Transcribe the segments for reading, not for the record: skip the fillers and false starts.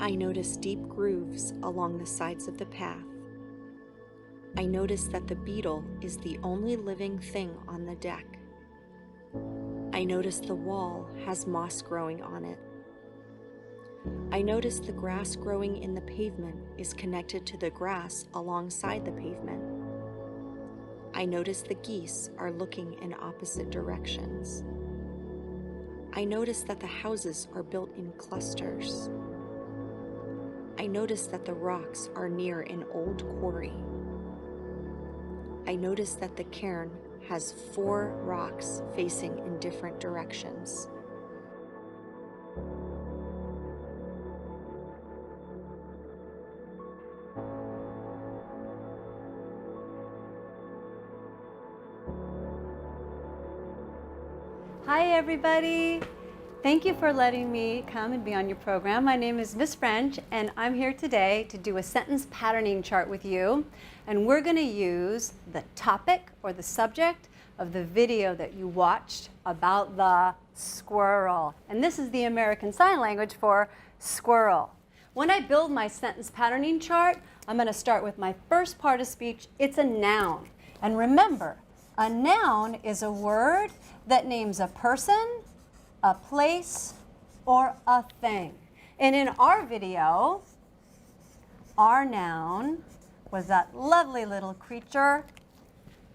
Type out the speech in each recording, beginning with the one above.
I notice deep grooves along the sides of the path. I notice that the beetle is the only living thing on the deck. I notice the wall has moss growing on it. I notice the grass growing in the pavement is connected to the grass alongside the pavement. I notice the geese are looking in opposite directions. I notice that the houses are built in clusters. I notice that the rocks are near an old quarry. I notice that the cairn has 4 rocks facing in different directions. Hi everybody! Thank you for letting me come and be on your program. My name is Miss French and I'm here today to do a sentence patterning chart with you. And we're going to use the topic or the subject of the video that you watched about the squirrel. And this is the American Sign Language for squirrel. When I build my sentence patterning chart, I'm going to start with my first part of speech. It's a noun. And remember, a noun is a word that names a person, a place, or a thing. And in our video, our noun was that lovely little creature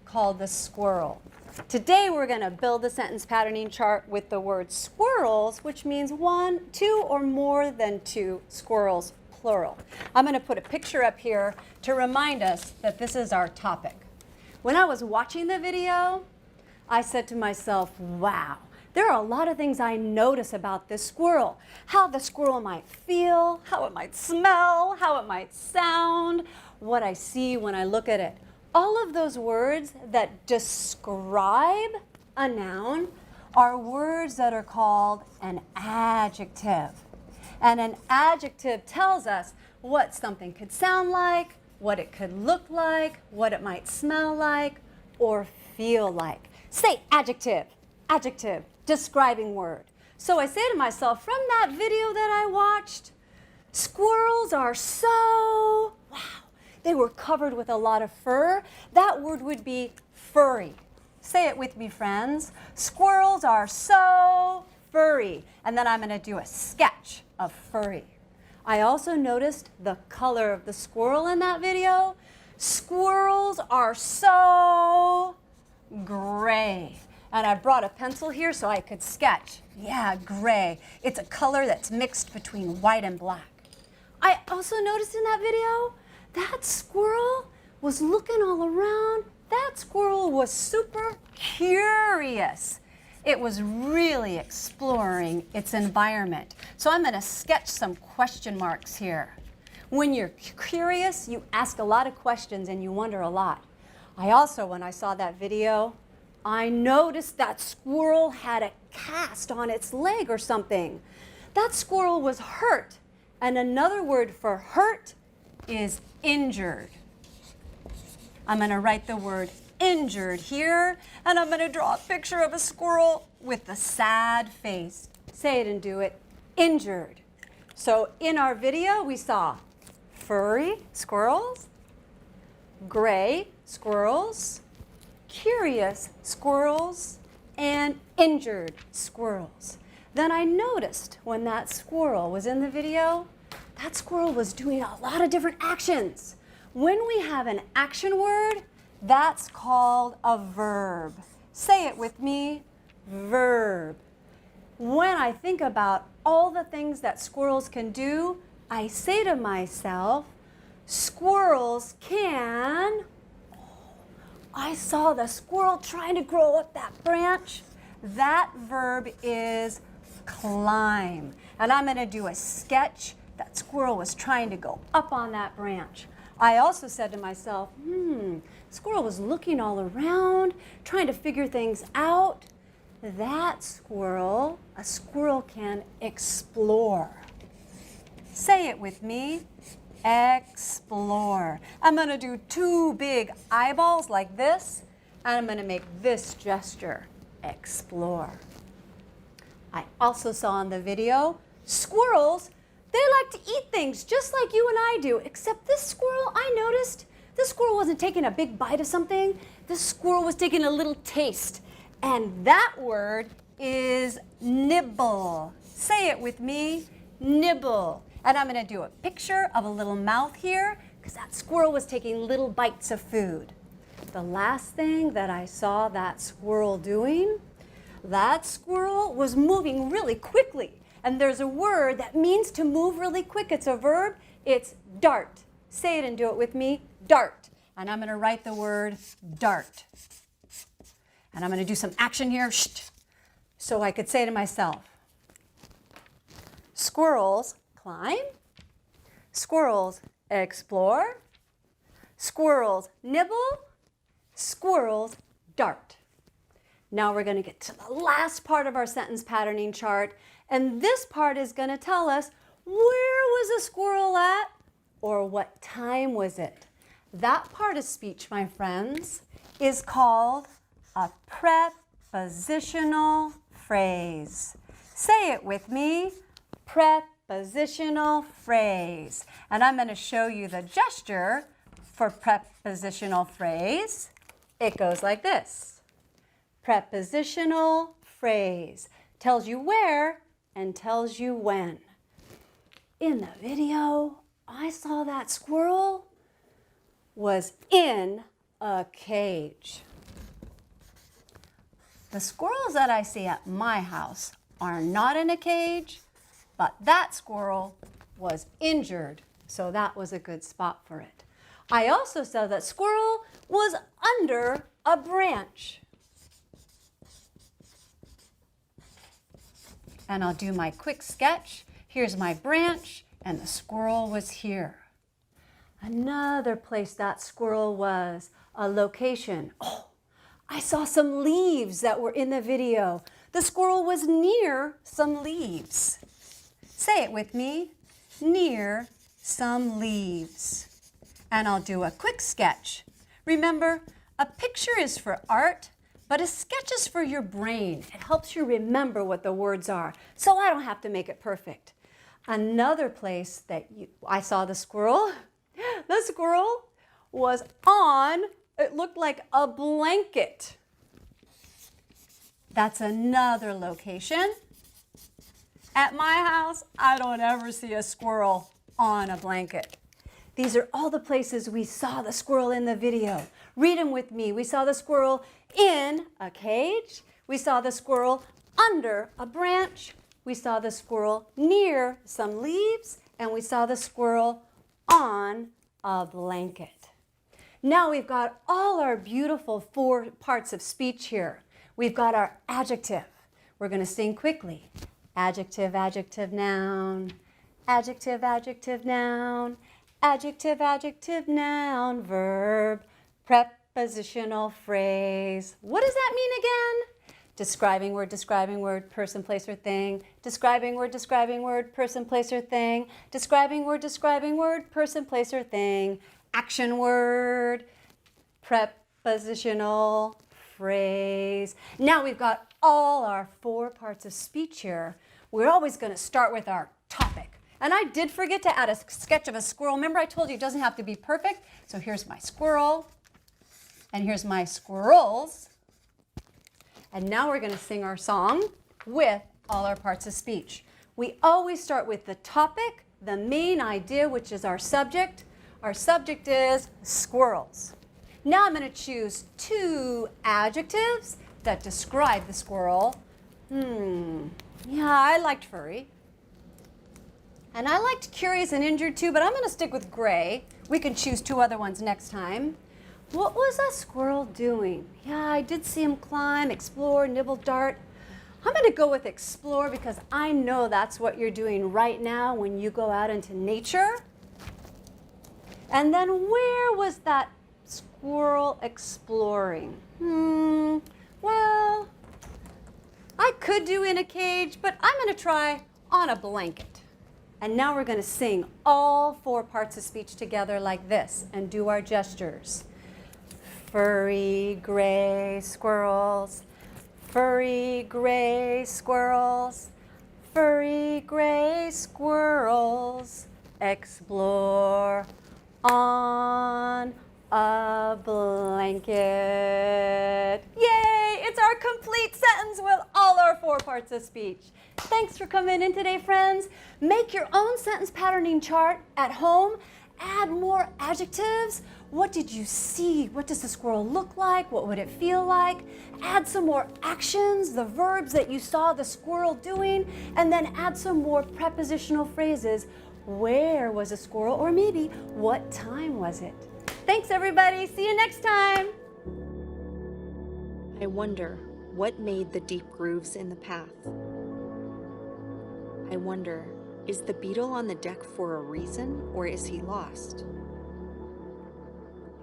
called the squirrel. Today we're going to build the sentence patterning chart with the word squirrels, which means 1, 2, or more than 2 squirrels, plural. I'm going to put a picture up here to remind us that this is our topic. When I was watching the video, I said to myself, wow, there are a lot of things I notice about this squirrel. How the squirrel might feel, how it might smell, how it might sound, what I see when I look at it. All of those words that describe a noun are words that are called an adjective. And an adjective tells us what something could sound like, what it could look like, what it might smell like, or feel like. Say adjective, adjective, describing word. So I say to myself, from that video that I watched, squirrels are so, wow, they were covered with a lot of fur. That word would be furry. Say it with me, friends. Squirrels are so furry. And then I'm going to do a sketch of furry. I also noticed the color of the squirrel in that video. Squirrels are so gray. And I brought a pencil here so I could sketch. Yeah, gray. It's a color that's mixed between white and black. I also noticed in that video, that squirrel was looking all around. That squirrel was super curious. It was really exploring its environment. So I'm going to sketch some question marks here. When you're curious, you ask a lot of questions and you wonder a lot. I also, when I saw that video, I noticed that squirrel had a cast on its leg or something. That squirrel was hurt. And another word for hurt is injured. I'm going to write the word injured here, and I'm going to draw a picture of a squirrel with a sad face. Say it and do it. Injured. So in our video, we saw furry squirrels, gray squirrels, curious squirrels, and injured squirrels. Then I noticed when that squirrel was in the video, that squirrel was doing a lot of different actions. When we have an action word, that's called a verb. Say it with me, verb. When I think about all the things that squirrels can do, I say to myself, squirrels can, I saw the squirrel trying to grow up that branch. That verb is climb. And I'm going to do a sketch. That squirrel was trying to go up on that branch. I also said to myself, squirrel was looking all around, trying to figure things out. That squirrel, a squirrel can explore. Say it with me, explore. I'm going to do 2 big eyeballs like this, and I'm going to make this gesture, explore. I also saw in the video, squirrels, they They like to eat things just like you and I do, except this squirrel, I noticed, this squirrel wasn't taking a big bite of something. This squirrel was taking a little taste. And that word is nibble. Say it with me, nibble. And I'm going to do a picture of a little mouth here because that squirrel was taking little bites of food. The last thing that I saw that squirrel doing, that squirrel was moving really quickly. And there's a word that means to move really quick. It's a verb. It's dart. Say it and do it with me, dart. And I'm going to write the word dart. And I'm going to do some action here so I could say to myself, squirrels climb, squirrels explore, squirrels nibble, squirrels dart. Now we're going to get to the last part of our sentence patterning chart, and this part is going to tell us where was the squirrel at or what time was it. That part of speech, my friends, is called a prepositional phrase. Say it with me, prepositional phrase. And I'm going to show you the gesture for prepositional phrase. It goes like this. Prepositional phrase tells you where and tells you when. In the video, I saw that squirrel was in a cage. The squirrels that I see at my house are not in a cage, but that squirrel was injured, so that was a good spot for it. I also saw that squirrel was under a branch. And I'll do my quick sketch. Here's my branch, and the squirrel was here. Another place that squirrel was, a location. Oh, I saw some leaves that were in the video. The squirrel was near some leaves. Say it with me, near some leaves. And I'll do a quick sketch. Remember, a picture is for art, but a sketch is for your brain. It helps you remember what the words are, so I don't have to make it perfect. Another place that I saw the squirrel was on, it looked like a blanket. That's another location. At my house, I don't ever see a squirrel on a blanket. These are all the places we saw the squirrel in the video. Read them with me. We saw the squirrel in a cage. We saw the squirrel under a branch. We saw the squirrel near some leaves. And we saw the squirrel on a blanket. Now we've got all our beautiful 4 parts of speech here. We've got our adjective. We're going to sing quickly. Adjective, adjective, noun. Adjective, adjective, noun. Adjective, adjective, noun, verb, prepositional phrase. What does that mean again? Describing word, person, place, or thing. Describing word, person, place, or thing. Describing word, person, place, or thing. Action word, prepositional phrase. Now we've got all our 4 parts of speech here. We're always going to start with our topic. And I did forget to add a sketch of a squirrel. Remember I told you it doesn't have to be perfect? So here's my squirrel, and here's my squirrels. And now we're going to sing our song with all our parts of speech. We always start with the topic, the main idea, which is our subject. Our subject is squirrels. Now I'm going to choose 2 adjectives that describe the squirrel. Yeah, I liked furry. And I liked curious and injured too, but I'm going to stick with gray. We can choose 2 other ones next time. What was that squirrel doing? Yeah, I did see him climb, explore, nibble, dart. I'm going to go with explore because I know that's what you're doing right now when you go out into nature. And then where was that squirrel exploring? Well, I could do in a cage, but I'm going to try on a blanket. And now we're going to sing all 4 parts of speech together like this and do our gestures. Furry, gray squirrels. Furry, gray squirrels. Furry gray squirrels explore on a blanket. Yay! It's our complete sentence with all our 4 parts of speech. Thanks for coming in today, friends. Make your own sentence patterning chart at home. Add more adjectives. What did you see? What does the squirrel look like? What would it feel like? Add some more actions, the verbs that you saw the squirrel doing, and then add some more prepositional phrases. Where was the squirrel? Or maybe, what time was it? Thanks, everybody. See you next time. I wonder what made the deep grooves in the path. I wonder, is the beetle on the deck for a reason, or is he lost?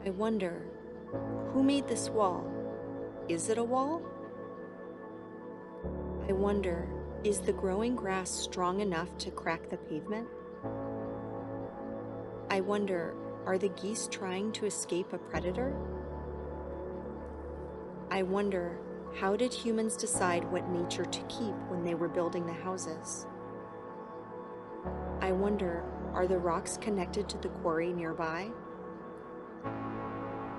I wonder, who made this wall? Is it a wall? I wonder, is the growing grass strong enough to crack the pavement? I wonder, are the geese trying to escape a predator? I wonder, how did humans decide what nature to keep when they were building the houses? I wonder, are the rocks connected to the quarry nearby?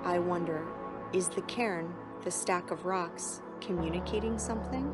I wonder, is the cairn, the stack of rocks, communicating something?